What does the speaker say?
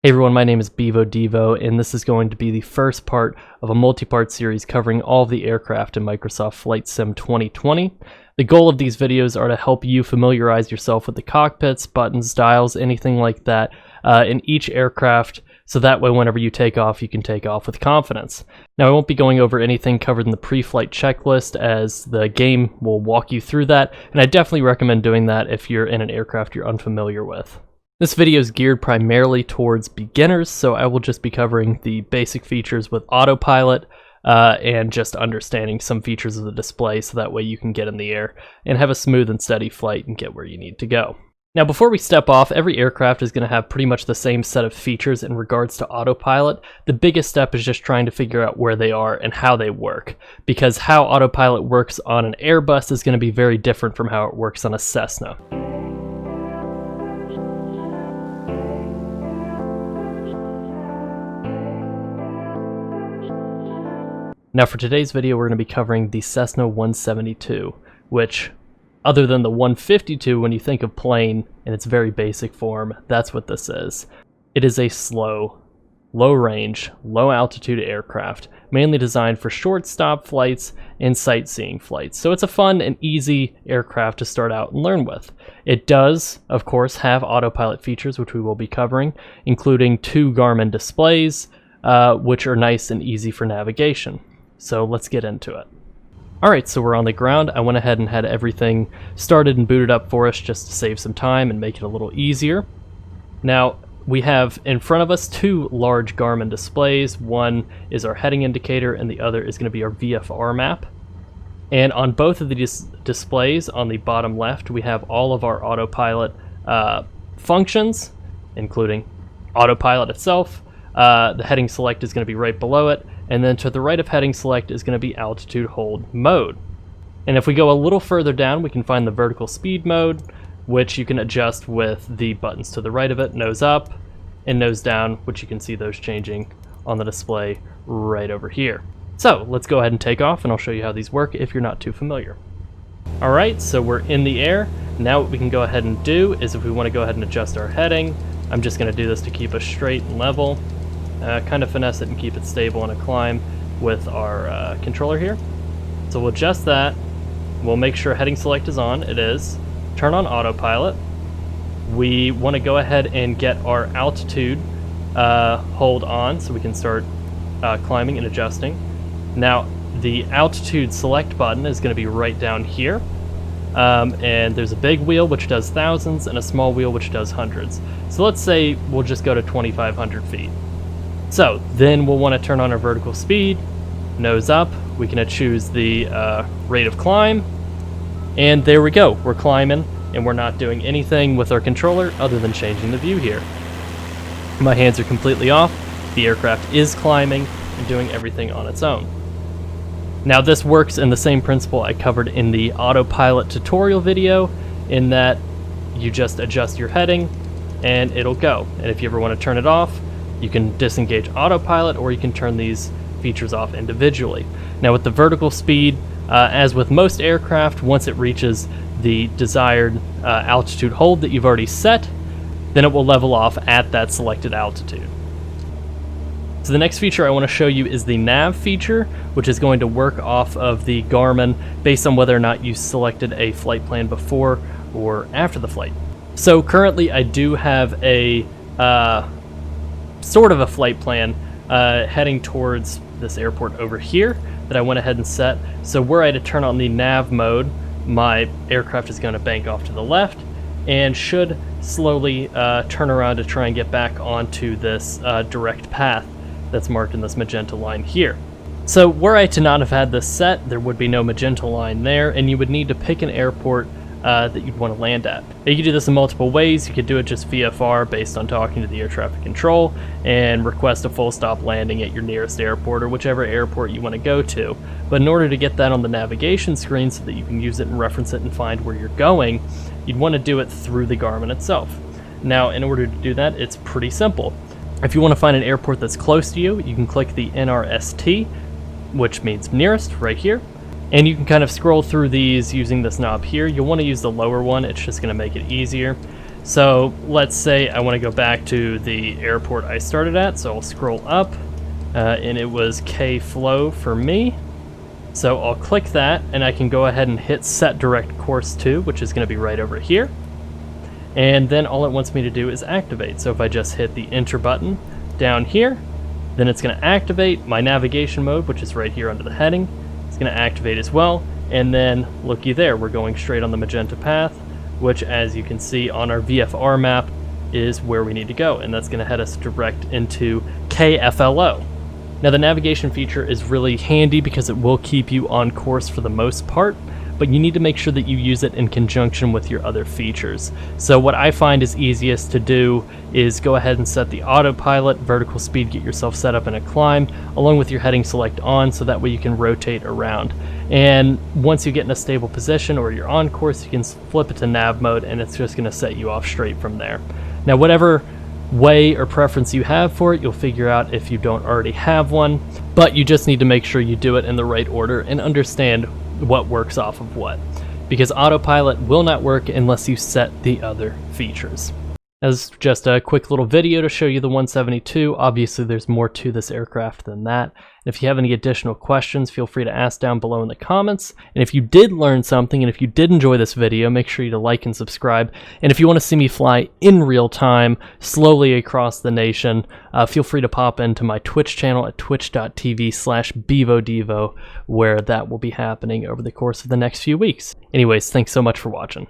Hey everyone, my name is Bevo Devo, and this is going to be the first part of a multi-part series covering all of the aircraft in Microsoft Flight Sim 2020. The goal of these videos are to help you familiarize yourself with the cockpits, buttons, dials, anything like that in each aircraft, so that way whenever you take off, you can take off with confidence. Now I won't be going over anything covered in the pre-flight checklist, as the game will walk you through that, and I definitely recommend doing that if you're in an aircraft you're unfamiliar with. This video is geared primarily towards beginners, so I will just be covering the basic features with autopilot and just understanding some features of the display, so that way you can get in the air and have a smooth and steady flight and get where you need to go. Now before we step off, every aircraft is going to have pretty much the same set of features in regards to autopilot. The biggest step is just trying to figure out where they are and how they work, because how autopilot works on an Airbus is going to be very different from how it works on a Cessna. Now for today's video, we're going to be covering the Cessna 172, which, other than the 152, when you think of plane in its very basic form, that's what this is. It is a slow, low-range, low-altitude aircraft, mainly designed for short-stop flights and sightseeing flights. So it's a fun and easy aircraft to start out and learn with. It does, of course, have autopilot features, which we will be covering, including 2 Garmin displays, which are nice and easy for navigation. So let's get into it. Alright, so we're on the ground. I went ahead and had everything started and booted up for us just to save some time and make it a little easier. Now, we have in front of us 2 large Garmin displays. One is our heading indicator and the other is going to be our VFR map. And on both of these displays, on the bottom left, we have all of our autopilot functions, including autopilot itself. The heading select is going to be right below it, and then to the right of heading select is going to be altitude hold mode. And if we go a little further down, we can find the vertical speed mode, which you can adjust with the buttons to the right of it, nose up and nose down, which you can see those changing on the display right over here. So let's go ahead and take off, and I'll show you how these work if you're not too familiar. Alright, so we're in the air. Now what we can go ahead and do is, if we want to go ahead and adjust our heading, I'm just going to do this to keep us straight and level. Kind of finesse it and keep it stable on a climb with our controller here. So we'll adjust that. We'll make sure heading select is on. It is. Turn on autopilot. We want to go ahead and get our altitude hold on so we can start climbing and adjusting. Now the altitude select button is going to be right down here. And there's a big wheel which does thousands and a small wheel which does hundreds. So let's say we'll just go to 2,500 feet. So then we'll want to turn on our vertical speed, nose up. We can choose the rate of climb, and there we go. We're climbing, and we're not doing anything with our controller other than changing the view here. My hands are completely off. The aircraft is climbing and doing everything on its own. Now this works in the same principle I covered in the autopilot tutorial video, in that you just adjust your heading and it'll go. And if you ever want to turn it off, you can disengage autopilot, or you can turn these features off individually. Now with the vertical speed, as with most aircraft, once it reaches the desired altitude hold that you've already set, then it will level off at that selected altitude. So the next feature I want to show you is the nav feature, which is going to work off of the Garmin based on whether or not you selected a flight plan before or after the flight. So currently I do have a sort of a flight plan heading towards this airport over here that I went ahead and set. So were I to turn on the nav mode, my aircraft is going to bank off to the left and should slowly turn around to try and get back onto this direct path that's marked in this magenta line here. So were I to not have had this set, there would be no magenta line there, and you would need to pick an airport that you'd want to land at. You could do this in multiple ways. You could do it just VFR based on talking to the air traffic control and request a full stop landing at your nearest airport or whichever airport you want to go to. But in order to get that on the navigation screen so that you can use it and reference it and find where you're going, you'd want to do it through the Garmin itself. Now in order to do that, it's pretty simple. If you want to find an airport that's close to you, you can click the NRST, which means nearest, right here. And you can kind of scroll through these using this knob here. You'll want to use the lower one, it's just going to make it easier. So let's say I want to go back to the airport I started at, so I'll scroll up, and it was K flow for me. So I'll click that, and I can go ahead and hit set direct course to, which is going to be right over here. And then all it wants me to do is activate. So if I just hit the enter button down here, then it's going to activate my navigation mode, which is right here under the heading. It's going to activate as well. And then looky there, we're going straight on the magenta path, which, as you can see on our VFR map, is where we need to go. And that's going to head us direct into KFLO. Now, the navigation feature is really handy because it will keep you on course for the most part, but you need to make sure that you use it in conjunction with your other features. So what I find is easiest to do is go ahead and set the autopilot, vertical speed, get yourself set up in a climb, along with your heading select on, so that way you can rotate around. And once you get in a stable position or you're on course, you can flip it to nav mode, and it's just gonna set you off straight from there. Now, whatever way or preference you have for it, you'll figure out if you don't already have one, but you just need to make sure you do it in the right order and understand what works off of what, because autopilot will not work unless you set the other features. As just a quick little video to show you the 172, obviously there's more to this aircraft than that. And if you have any additional questions, feel free to ask down below in the comments. And if you did learn something, and if you did enjoy this video, make sure you to like and subscribe. And if you want to see me fly in real time, slowly across the nation, feel free to pop into my Twitch channel at twitch.tv/BevoDevo, where that will be happening over the course of the next few weeks. Anyways, thanks so much for watching.